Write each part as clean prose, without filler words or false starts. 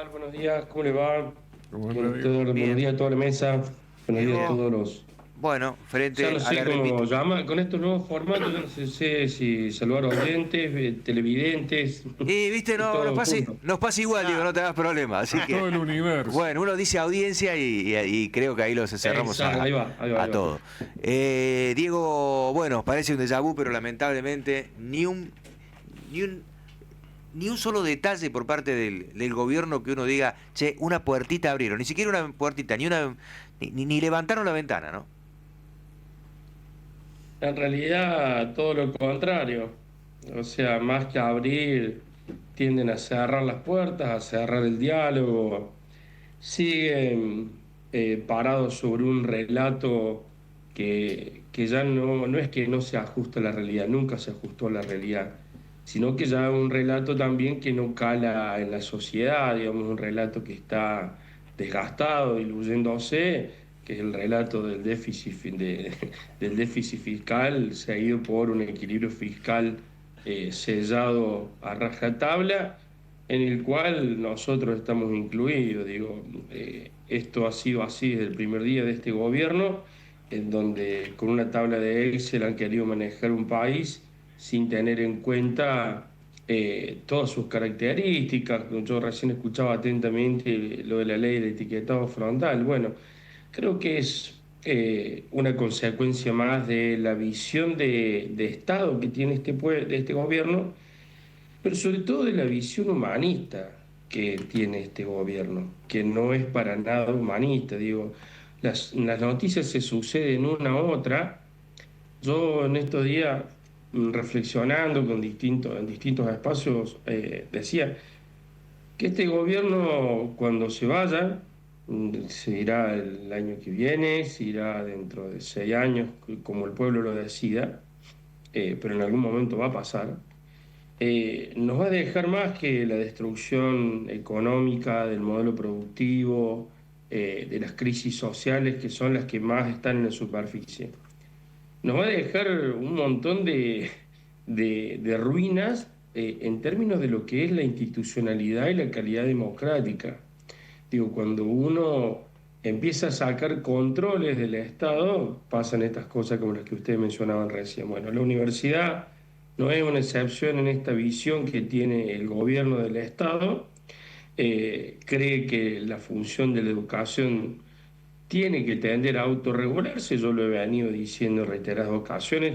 Buenos días, ¿cómo le va? ¿Cómo anda, Diego? Buenos Bien, días a toda la mesa, buenos días a Diego. todos los... Bueno, Ya frente no a sé la cómo llama, con estos nuevos formatos, yo no sé si saludar oyentes, televidentes Y viste, y no, todo junto. nos pasa igual, Diego, no te hagas problema. Así que, Todo el universo. bueno, uno dice audiencia y creo que ahí los cerramos Exacto, ahí va, ahí va, ahí a va. todo. Diego, bueno, parece un déjà vu, pero lamentablemente ni un, ni un solo detalle por parte del gobierno que uno diga, che, una puertita abrieron, ni siquiera una puertita, ni levantaron la ventana, ¿no? En realidad, todo lo contrario. O sea, más que abrir, tienden a cerrar las puertas, a cerrar el diálogo. Siguen parados sobre un relato que ya no es que no se ajusta a la realidad, nunca se ajustó a la realidad, sino que ya es un relato también que no cala en la sociedad, digamos, un relato que está desgastado, diluyéndose, que es el relato del déficit, del déficit fiscal, se ha ido por un equilibrio fiscal sellado a rajatabla en el cual nosotros estamos incluidos. Digo, esto ha sido así desde el primer día de este gobierno, en donde con una tabla de Excel han querido manejar un país sin tener en cuenta todas sus características. Yo recién escuchaba atentamente lo de la ley de etiquetado frontal. Bueno, creo que es una consecuencia más de la visión de Estado que tiene de este gobierno, pero sobre todo de la visión humanista que tiene este gobierno, que no es para nada humanista. Digo, las noticias se suceden una a otra. Yo en estos días, reflexionando en distintos espacios, decía que este gobierno, cuando se vaya, se irá el año que viene, se irá dentro de 6 años, como el pueblo lo decida, pero en algún momento va a pasar. Nos va a dejar más que la destrucción económica del modelo productivo, de las crisis sociales que son las que más están en la superficie. Nos va a dejar un montón de ruinas en términos de lo que es la institucionalidad y la calidad democrática. Digo, cuando uno empieza a sacar controles del Estado, pasan estas cosas como las que ustedes mencionaban recién. Bueno, la universidad no es una excepción en esta visión que tiene el gobierno del Estado. Cree que la función de la educación tiene que tender a autorregularse. Yo lo he venido diciendo en reiteradas ocasiones.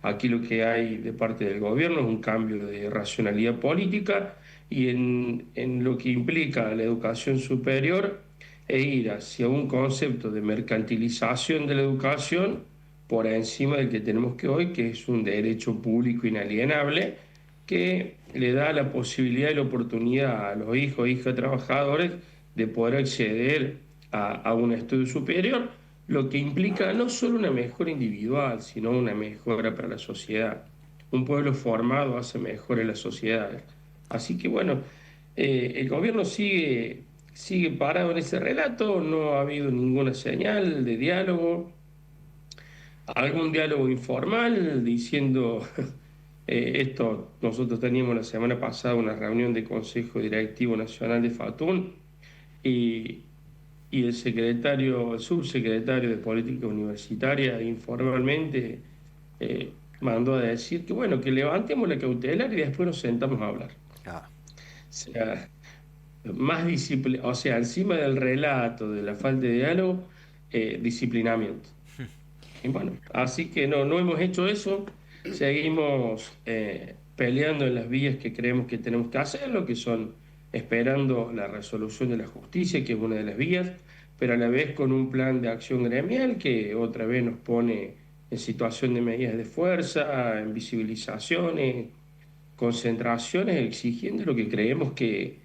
Aquí lo que hay de parte del gobierno es un cambio de racionalidad política y en lo que implica la educación superior e ir hacia un concepto de mercantilización de la educación por encima del que tenemos que hoy, que es un derecho público inalienable que le da la posibilidad y la oportunidad a los hijos e hijas trabajadores de poder acceder a un estudio superior, lo que implica no solo una mejora individual, sino una mejora para la sociedad. Un pueblo formado hace mejor en las sociedades. Así que bueno, el gobierno sigue parado en ese relato, no ha habido ninguna señal de diálogo, algún diálogo informal diciendo esto. Nosotros teníamos la semana pasada una reunión de Consejo Directivo Nacional de FATUN y, y el subsecretario de Política Universitaria informalmente mandó a decir que bueno, que levantemos la cautelar y después nos sentamos a hablar. Ah. O sea, o sea, encima del relato, de la falta de diálogo, disciplinamiento. Y bueno, así que no hemos hecho eso, seguimos peleando en las vías que creemos que tenemos que hacerlo, que son esperando la resolución de la justicia, que es una de las vías, pero a la vez con un plan de acción gremial que otra vez nos pone en situación de medidas de fuerza, en visibilizaciones, concentraciones, exigiendo lo que creemos que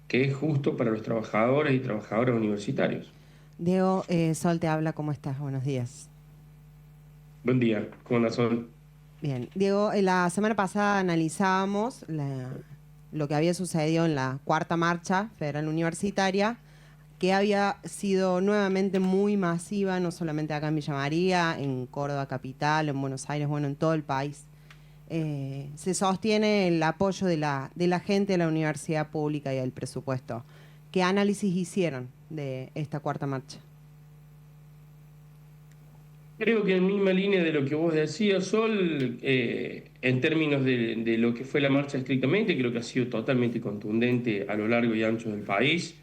es justo para los trabajadores y trabajadoras universitarios. Diego, Sol te habla, ¿cómo estás? Buenos días. Buen día, ¿cómo andas, Sol? Bien, Diego, la semana pasada analizábamos lo que había sucedido en la cuarta marcha federal universitaria, que había sido nuevamente muy masiva, no solamente acá en Villa María, en Córdoba capital, en Buenos Aires, bueno, en todo el país. Se sostiene el apoyo de la gente a la universidad pública y al presupuesto. ¿Qué análisis hicieron de esta cuarta marcha? Creo que en misma línea de lo que vos decías, Sol, en términos de lo que fue la marcha estrictamente, creo que ha sido totalmente contundente a lo largo y ancho del país.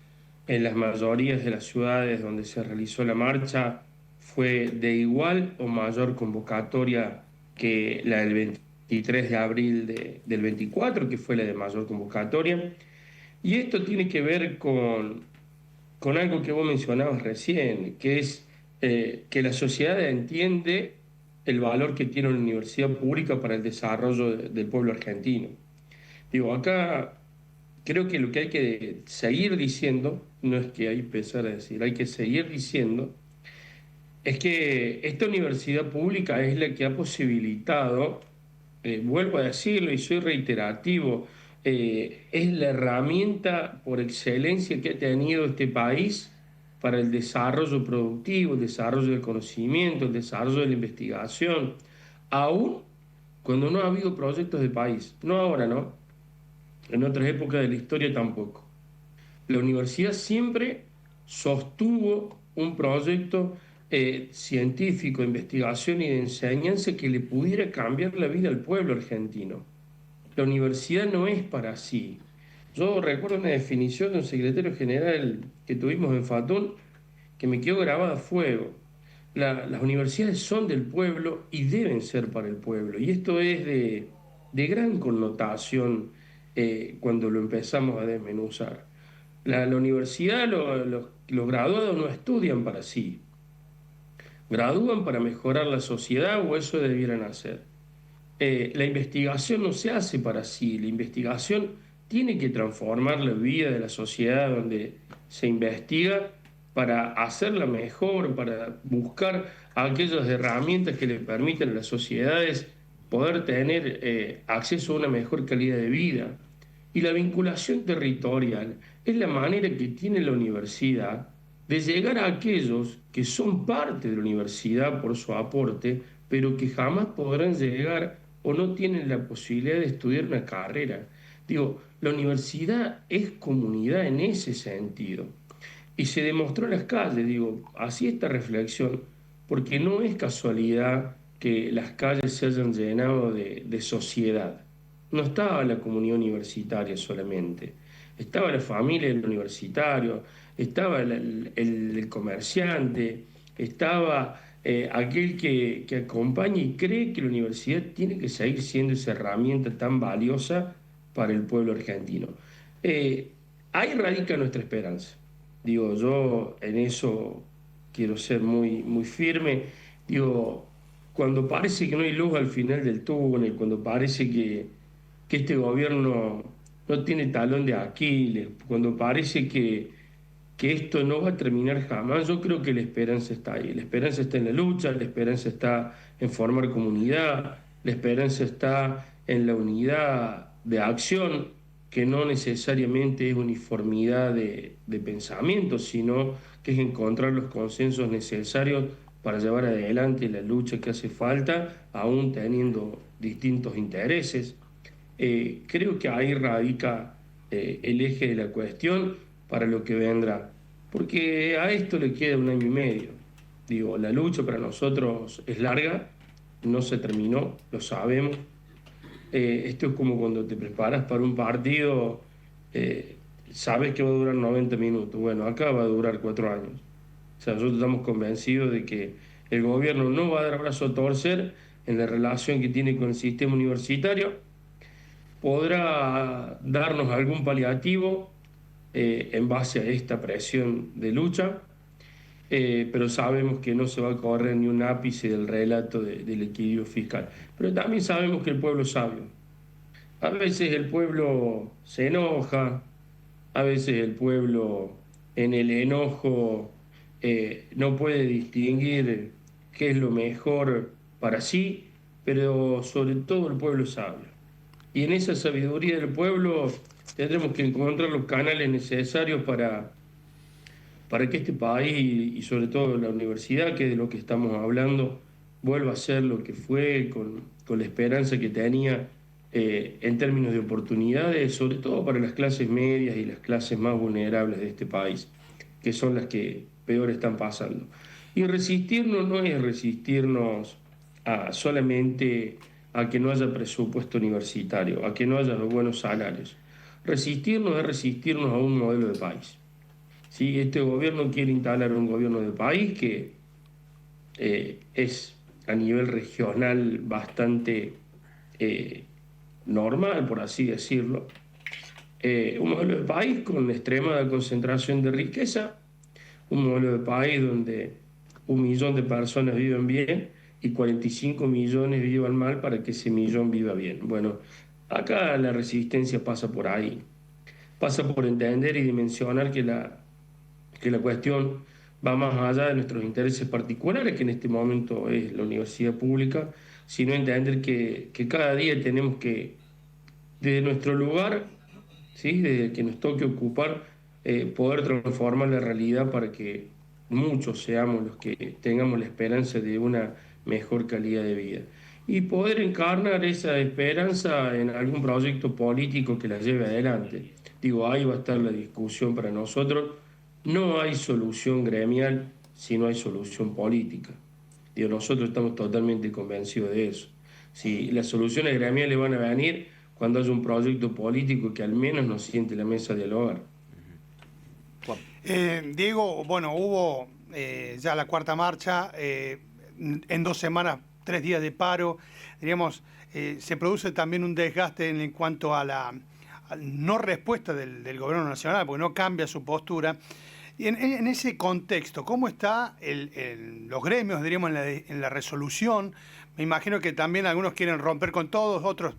En las mayorías de las ciudades donde se realizó la marcha fue de igual o mayor convocatoria que la del 23 de abril del 24, que fue la de mayor convocatoria. Y esto tiene que ver con algo que vos mencionabas recién, que es que la sociedad entiende el valor que tiene una universidad pública para el desarrollo del pueblo argentino. Digo, acá creo que lo que hay que seguir diciendo, no es que hay que empezar a decir, hay que seguir diciendo, es que esta universidad pública es la que ha posibilitado, vuelvo a decirlo y soy reiterativo, es la herramienta por excelencia que ha tenido este país para el desarrollo productivo, el desarrollo del conocimiento, el desarrollo de la investigación, aún cuando no ha habido proyectos de país. No ahora, ¿no? En otras épocas de la historia tampoco. La universidad siempre sostuvo un proyecto científico, de investigación y de enseñanza que le pudiera cambiar la vida al pueblo argentino. La universidad no es para sí. Yo recuerdo una definición de un secretario general que tuvimos en Fatún que me quedó grabada a fuego. Las universidades son del pueblo y deben ser para el pueblo. Y esto es de gran connotación cuando lo empezamos a desmenuzar. La universidad, los graduados no estudian para sí, gradúan para mejorar la sociedad o eso debieran hacer. La investigación no se hace para sí, la investigación tiene que transformar la vida de la sociedad donde se investiga para hacerla mejor, para buscar aquellas herramientas que le permitan a las sociedades poder tener acceso a una mejor calidad de vida. Y la vinculación territorial es la manera que tiene la universidad de llegar a aquellos que son parte de la universidad por su aporte, pero que jamás podrán llegar o no tienen la posibilidad de estudiar una carrera. Digo, la universidad es comunidad en ese sentido. Y se demostró en las calles, digo, así esta reflexión, porque no es casualidad que las calles se hayan llenado de sociedad. No estaba la comunidad universitaria solamente, estaba la familia del universitario, estaba el comerciante, estaba aquel que acompaña y cree que la universidad tiene que seguir siendo esa herramienta tan valiosa para el pueblo argentino. Ahí radica nuestra esperanza. Digo, yo en eso quiero ser muy, muy firme. Digo, cuando parece que no hay luz al final del túnel, cuando parece que este gobierno no tiene talón de Aquiles, cuando parece que esto no va a terminar jamás, yo creo que la esperanza está ahí. La esperanza está en la lucha, la esperanza está en formar comunidad, la esperanza está en la unidad de acción, que no necesariamente es uniformidad de pensamiento, sino que es encontrar los consensos necesarios para llevar adelante la lucha que hace falta, aún teniendo distintos intereses. Creo que ahí radica el eje de la cuestión para lo que vendrá, porque a esto le queda 1 año y medio. Digo, la lucha para nosotros es larga, no se terminó, lo sabemos. Esto es como cuando te preparas para un partido, sabes que va a durar 90 minutos. Bueno, acá va a durar 4 años. O sea, nosotros estamos convencidos de que el gobierno no va a dar brazo a torcer en la relación que tiene con el sistema universitario, podrá darnos algún paliativo en base a esta presión de lucha, pero sabemos que no se va a correr ni un ápice del relato del equilibrio fiscal. Pero también sabemos que el pueblo es sabio. A veces el pueblo se enoja, a veces el pueblo en el enojo no puede distinguir qué es lo mejor para sí, pero sobre todo el pueblo es sabio. Y en esa sabiduría del pueblo tendremos que encontrar los canales necesarios para que este país y sobre todo la universidad, que es de lo que estamos hablando, vuelva a ser lo que fue, con la esperanza que tenía en términos de oportunidades, sobre todo para las clases medias y las clases más vulnerables de este país, que son las que peor están pasando. Y resistirnos no es resistirnos solamente a que no haya presupuesto universitario, a que no haya los buenos salarios. Resistirnos es resistirnos a un modelo de país. ¿Sí? Este gobierno quiere instalar un gobierno de país que es a nivel regional bastante normal, por así decirlo. Un modelo de país con extrema concentración de riqueza, un modelo de país donde 1 millón de personas viven bien y 45 millones vivan mal para que ese millón viva bien. Bueno, acá la resistencia pasa por ahí, pasa por entender y dimensionar que la cuestión va más allá de nuestros intereses particulares, que en este momento es la universidad pública, sino entender que cada día tenemos que, desde nuestro lugar, ¿sí? Desde que nos toque ocupar, poder transformar la realidad para que muchos seamos los que tengamos la esperanza de una mejor calidad de vida. Y poder encarnar esa esperanza en algún proyecto político que la lleve adelante. Digo, ahí va a estar la discusión para nosotros. No hay solución gremial si no hay solución política. Digo, nosotros estamos totalmente convencidos de eso. Si las soluciones gremiales van a venir cuando haya un proyecto político que al menos nos siente la mesa de dialogar. Diego, bueno, hubo ya la cuarta marcha, en 2 semanas, 3 días de paro, diríamos, se produce también un desgaste en cuanto a la no respuesta del gobierno nacional, porque no cambia su postura. Y en ese contexto, ¿cómo está los gremios, diríamos, en la resolución? Me imagino que también algunos quieren romper con todos, otros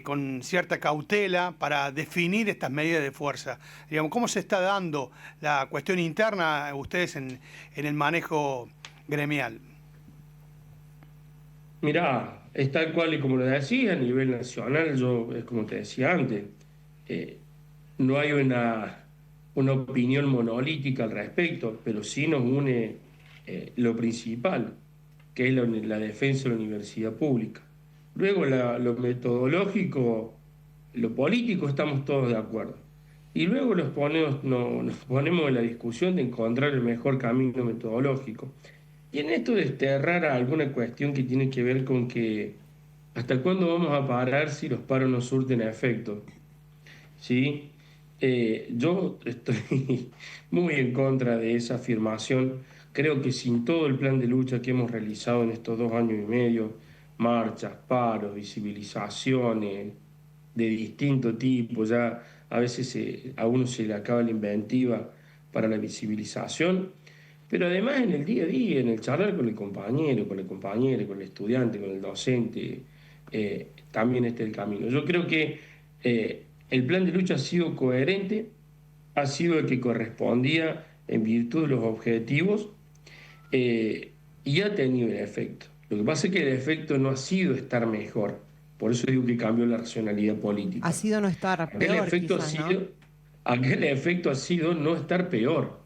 con cierta cautela para definir estas medidas de fuerza. Digamos, ¿cómo se está dando la cuestión interna ustedes en el manejo gremial? Mirá, es tal cual y como lo decía, a nivel nacional, es como te decía antes, no hay una opinión monolítica al respecto, pero sí nos une lo principal, que es la defensa de la universidad pública. Luego lo metodológico, lo político, estamos todos de acuerdo. Y luego nos ponemos en la discusión de encontrar el mejor camino metodológico. Y en esto desterrar a alguna cuestión que tiene que ver con que hasta cuándo vamos a parar si los paros no surten efecto. ¿Sí? Yo estoy muy en contra de esa afirmación. Creo que sin todo el plan de lucha que hemos realizado en estos 2 años y medio, marchas, paros, visibilizaciones de distinto tipo, ya a veces a uno se le acaba la inventiva para la visibilización, pero además en el día a día, en el charlar con el compañero, con la compañera, con el estudiante, con el docente, también está el camino. Yo creo que el plan de lucha ha sido coherente, ha sido el que correspondía en virtud de los objetivos, y ha tenido el efecto. Lo que pasa es que el efecto no ha sido estar mejor. Por eso digo que cambió la racionalidad política. Ha sido no estar peor, aquel efecto ha sido no estar peor.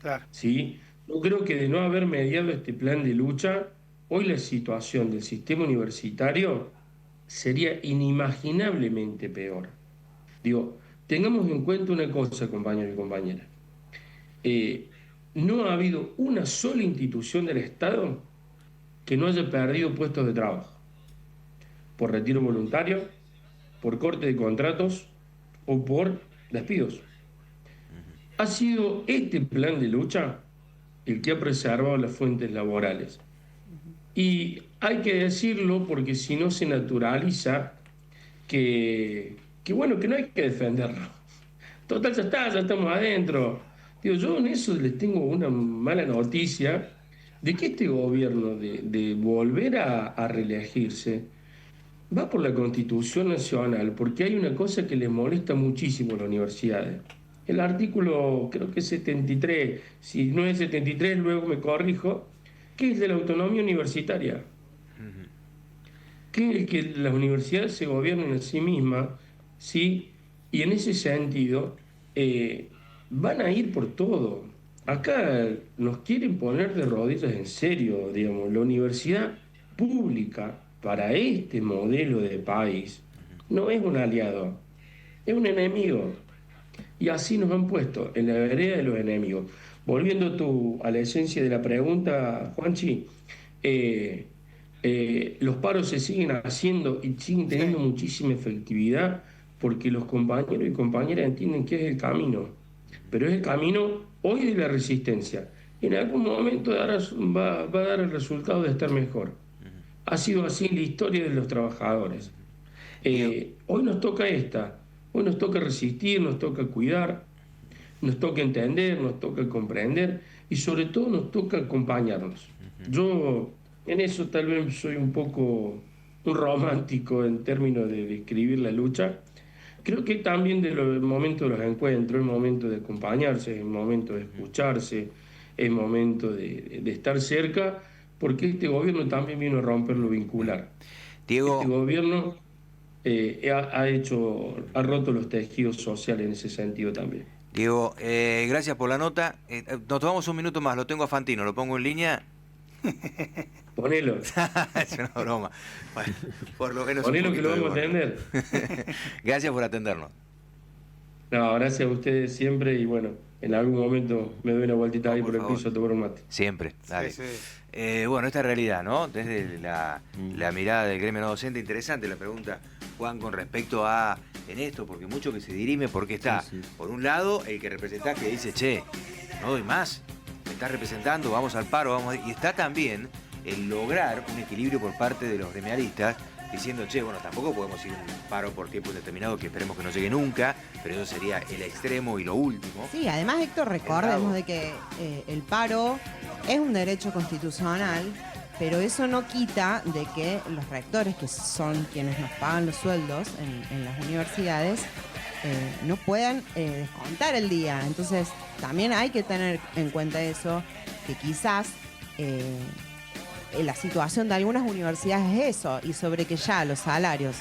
Claro. ¿Sí? Yo creo que de no haber mediado este plan de lucha, hoy la situación del sistema universitario sería inimaginablemente peor. Digo, tengamos en cuenta una cosa, compañeros y compañeras. No ha habido una sola institución del Estado que no haya perdido puestos de trabajo, por retiro voluntario, por corte de contratos o por despidos. Ha sido este plan de lucha el que ha preservado las fuentes laborales. Y hay que decirlo porque si no se naturaliza que bueno, que no hay que defenderlo. Total, ya estamos adentro. Digo, yo en eso les tengo una mala noticia de que este gobierno de volver a reelegirse va por la Constitución Nacional, porque hay una cosa que les molesta muchísimo a las universidades. El artículo, creo que es 73, si no es 73, luego me corrijo, que es de la autonomía universitaria. Que es que las universidades se gobiernan a sí mismas, ¿sí? Y en ese sentido van a ir por todo. Acá nos quieren poner de rodillas en serio, digamos. La universidad pública para este modelo de país no es un aliado, es un enemigo. Y así nos han puesto en la vereda de los enemigos. Volviendo a la esencia de la pregunta, Juanchi, los paros se siguen haciendo y siguen teniendo muchísima efectividad porque los compañeros y compañeras entienden que es el camino, pero es el camino hoy de la resistencia. En algún momento va a dar el resultado de estar mejor. Ha sido así en la historia de los trabajadores. Hoy nos toca hoy nos toca resistir, nos toca cuidar, nos toca entender, nos toca comprender y sobre todo nos toca acompañarnos. Yo en eso tal vez soy un poco un romántico en términos de describir la lucha. Creo que también de los momentos de los encuentros, es momento de acompañarse, es momento de escucharse, es momento de estar cerca, porque este gobierno también vino a romper lo vincular. Diego, Este gobierno ha roto los tejidos sociales en ese sentido también. Diego, gracias por la nota. Nos tomamos un minuto más, lo tengo a Fantino, lo pongo en línea. Ponelo. Es una broma. Bueno, por lo menos Ponelo que lo vamos a atender. Gracias por atendernos. No, gracias a ustedes siempre y bueno, en algún momento me doy una vueltita ahí por el piso a tomar un mate. Siempre, dale. Sí, Bueno, esta realidad, ¿no? Desde la mirada del gremio no docente, interesante la pregunta, Juan, con respecto a en esto, porque mucho que se dirime, porque está, por un lado, el que representás que dice, che, no doy más, me estás representando, vamos al paro, y está también el lograr un equilibrio por parte de los gremialistas, diciendo, che, bueno, tampoco podemos ir a un paro por tiempo indeterminado, que esperemos que no llegue nunca, pero eso sería el extremo y lo último. Sí, además, Héctor, recordemos de que el paro es un derecho constitucional, pero eso no quita de que los rectores, que son quienes nos pagan los sueldos en las universidades, no puedan descontar el día. Entonces, también hay que tener en cuenta eso, que quizás la situación de algunas universidades es eso, y sobre que ya los salarios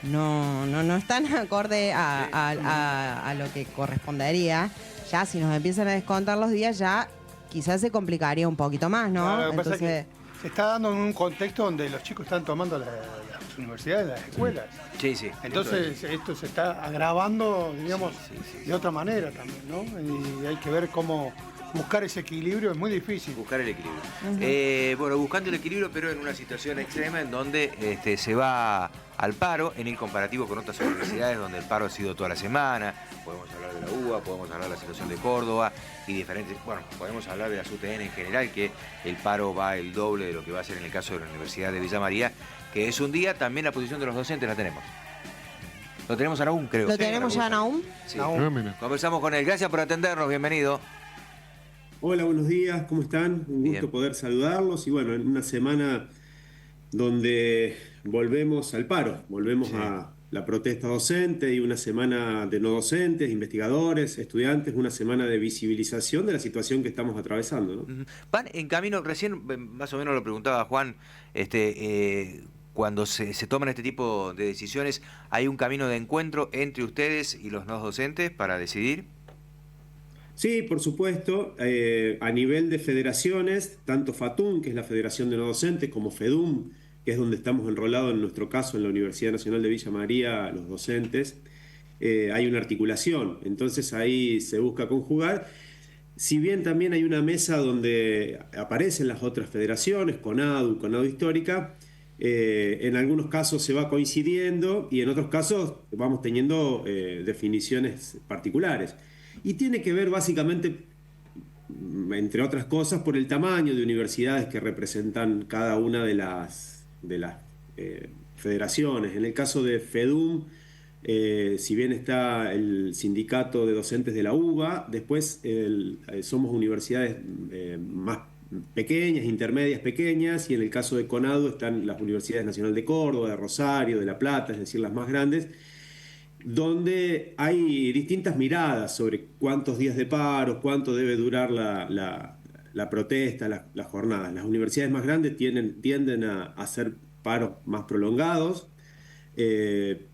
no están acorde a lo que correspondería. Ya si nos empiezan a descontar los días, ya quizás se complicaría un poquito más, ¿no? Claro, lo que pasa es Entonces, que se está dando en un contexto donde los chicos están tomando las universidades, las escuelas. Sí, sí. Entonces esto se está agravando, digamos, de otra manera también, ¿no? Y hay que ver cómo buscar ese equilibrio, es muy difícil. Buscar el equilibrio. Bueno, buscando el equilibrio, pero en una situación extrema en donde se va al paro, en el comparativo con otras universidades donde el paro ha sido toda la semana. Podemos hablar de la UBA, podemos hablar de la situación de Córdoba y diferentes, bueno, podemos hablar de las UTN en general, que el paro va el doble de lo que va a ser en el caso de la Universidad de Villa María, que es un día. También la posición de los docentes la tenemos. Lo tenemos a Nahum, creo. ¿lo tenemos ya, Nahum? Sí. Conversamos con él. Gracias por atendernos, bienvenido. Hola, buenos días, ¿cómo están? Un gusto poder saludarlos y bueno, en una semana donde volvemos al paro, volvemos a la protesta docente y una semana de no docentes, investigadores, estudiantes, una semana de visibilización de la situación que estamos atravesando, ¿no? Van en camino, recién más o menos lo preguntaba Juan, cuando se toman este tipo de decisiones, ¿hay un camino de encuentro entre ustedes y los no docentes para decidir? Sí, por supuesto. A nivel de federaciones, tanto FATUM, que es la Federación de No Docentes, como FEDUM, que es donde estamos enrolados en nuestro caso en la Universidad Nacional de Villa María, los docentes, hay una articulación. Entonces ahí se busca conjugar. Si bien también hay una mesa donde aparecen las otras federaciones, CONADU Histórica, en algunos casos se va coincidiendo y en otros casos vamos teniendo definiciones particulares. Y tiene que ver básicamente, entre otras cosas, por el tamaño de universidades que representan cada una de las federaciones. En el caso de FEDUM, si bien está el sindicato de docentes de la UBA, después somos universidades más pequeñas, intermedias pequeñas, y en el caso de CONADU están las universidades Nacional de Córdoba, de Rosario, de La Plata, es decir, las más grandes, donde hay distintas miradas sobre cuántos días de paro, cuánto debe durar la protesta, las jornadas. Las universidades más grandes tienden a hacer paros más prolongados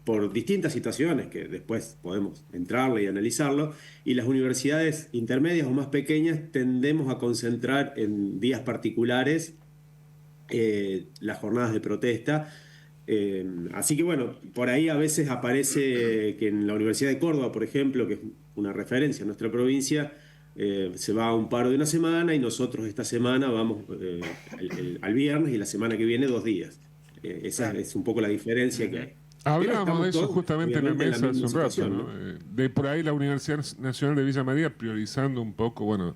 por distintas situaciones que después podemos entrarle y analizarlo, y las universidades intermedias o más pequeñas tendemos a concentrar en días particulares las jornadas de protesta, Así que bueno, por ahí a veces aparece que en la Universidad de Córdoba, por ejemplo, que es una referencia en nuestra provincia, se va a un paro de una semana y nosotros esta semana vamos al viernes y la semana que viene 2 días. Esa es un poco la diferencia que hay. Hablábamos de eso todos, justamente en la obviamente, mesa en la hace un misma rato, situación, ¿no? De por ahí la Universidad Nacional de Villa María priorizando un poco, bueno,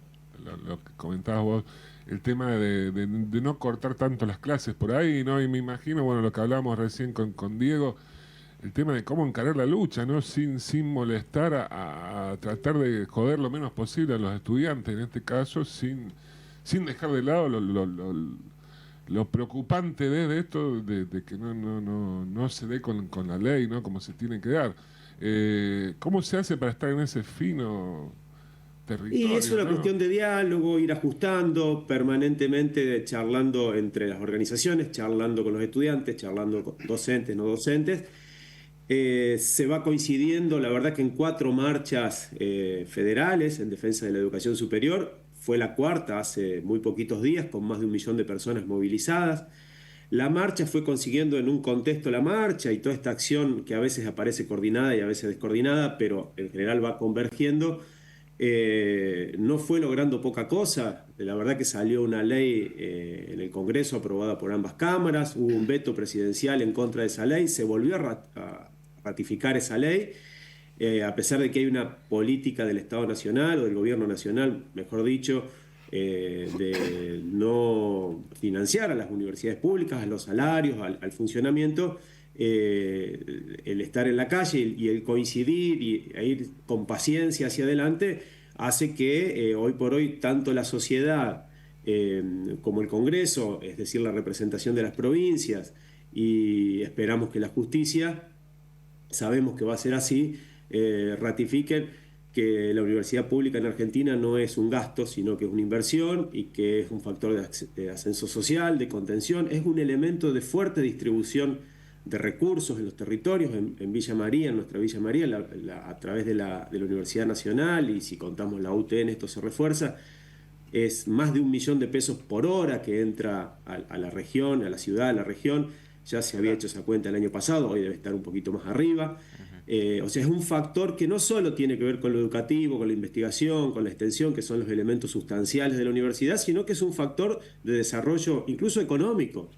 lo que comentabas vos, el tema de no cortar tanto las clases por ahí, ¿no? Y me imagino, bueno, lo que hablábamos recién con Diego, el tema de cómo encarar la lucha, ¿no? Sin molestar a tratar de joder lo menos posible a los estudiantes, en este caso, sin dejar de lado lo preocupante de esto, de que no se dé con la ley, ¿no? Como se tiene que dar. ¿Cómo se hace para estar en ese fino territorio? Y es una ¿no? cuestión de diálogo, ir ajustando permanentemente, charlando entre las organizaciones, charlando con los estudiantes, charlando con docentes, no docentes. Se va coincidiendo, la verdad que en 4 marchas federales en defensa de la educación superior. Fue la 4ª hace muy poquitos días, con más de 1 millón de personas movilizadas. La marcha fue consiguiendo en un contexto la marcha y toda esta acción que a veces aparece coordinada y a veces descoordinada, pero en general va convergiendo. No fue logrando poca cosa. La verdad que salió una ley en el Congreso aprobada por ambas cámaras, hubo un veto presidencial en contra de esa ley, se volvió a ratificar esa ley, a pesar de que hay una política del Estado Nacional o del Gobierno Nacional, mejor dicho, de no financiar a las universidades públicas, a los salarios, al funcionamiento. El estar en la calle y el coincidir y ir con paciencia hacia adelante hace que hoy por hoy tanto la sociedad como el Congreso, es decir, la representación de las provincias, y esperamos que la justicia, sabemos que va a ser así, ratifiquen que la universidad pública en Argentina no es un gasto, sino que es una inversión y que es un factor de ascenso social, de contención, es un elemento de fuerte distribución de recursos en los territorios, en Villa María, en nuestra Villa María, a través de la Universidad Nacional, y si contamos la UTN esto se refuerza, es más de 1 millón de pesos por hora que entra a la región, a la ciudad, a la región. Ya se había hecho esa cuenta el año pasado, hoy debe estar un poquito más arriba. O sea, es un factor que no solo tiene que ver con lo educativo, con la investigación, con la extensión, que son los elementos sustanciales de la universidad, sino que es un factor de desarrollo incluso económico.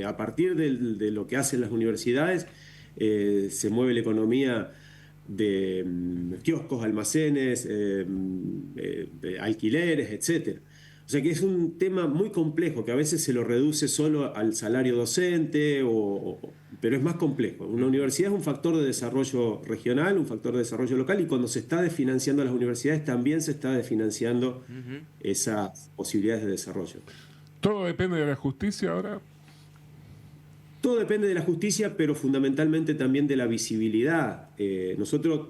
A partir de lo que hacen las universidades, se mueve la economía de kioscos, almacenes, alquileres, etcétera. O sea que es un tema muy complejo, que a veces se lo reduce solo al salario docente, pero es más complejo. Una universidad es un factor de desarrollo regional, un factor de desarrollo local, y cuando se está desfinanciando a las universidades también se está desfinanciando esas posibilidades de desarrollo. ¿Todo depende de la justicia ahora? Todo depende de la justicia, pero fundamentalmente también de la visibilidad. Nosotros,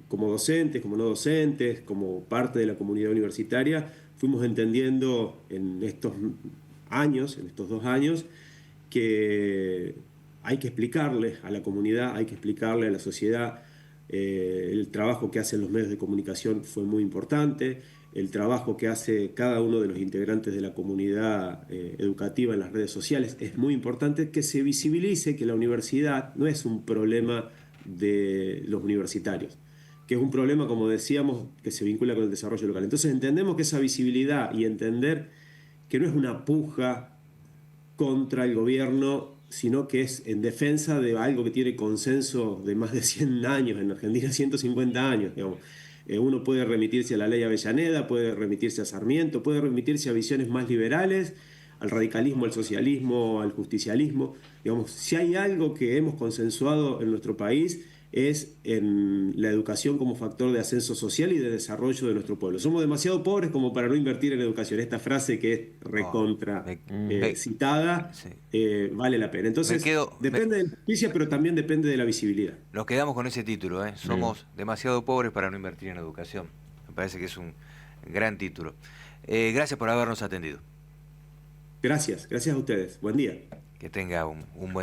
como docentes, como no docentes, como parte de la comunidad universitaria, fuimos entendiendo en estos 2 años, que hay que explicarle a la comunidad, hay que explicarle a la sociedad. El trabajo que hacen los medios de comunicación fue muy importante, el trabajo que hace cada uno de los integrantes de la comunidad educativa en las redes sociales es muy importante, que se visibilice que la universidad no es un problema de los universitarios, que es un problema, como decíamos, que se vincula con el desarrollo local. Entonces entendemos que esa visibilidad y entender que no es una puja contra el gobierno, sino que es en defensa de algo que tiene consenso de más de 100 años, en Argentina 150 años, digamos. Uno puede remitirse a la ley Avellaneda, puede remitirse a Sarmiento, puede remitirse a visiones más liberales, al radicalismo, al socialismo, al justicialismo. Digamos, si hay algo que hemos consensuado en nuestro país, es en la educación como factor de ascenso social y de desarrollo de nuestro pueblo. Somos demasiado pobres como para no invertir en educación. Esta frase que es recontra citada, vale la pena. Entonces, depende de la justicia, pero también depende de la visibilidad. Nos quedamos con ese título, ¿eh? Somos demasiado pobres para no invertir en educación. Me parece que es un gran título. Gracias por habernos atendido. Gracias a ustedes. Buen día. Que tenga un buen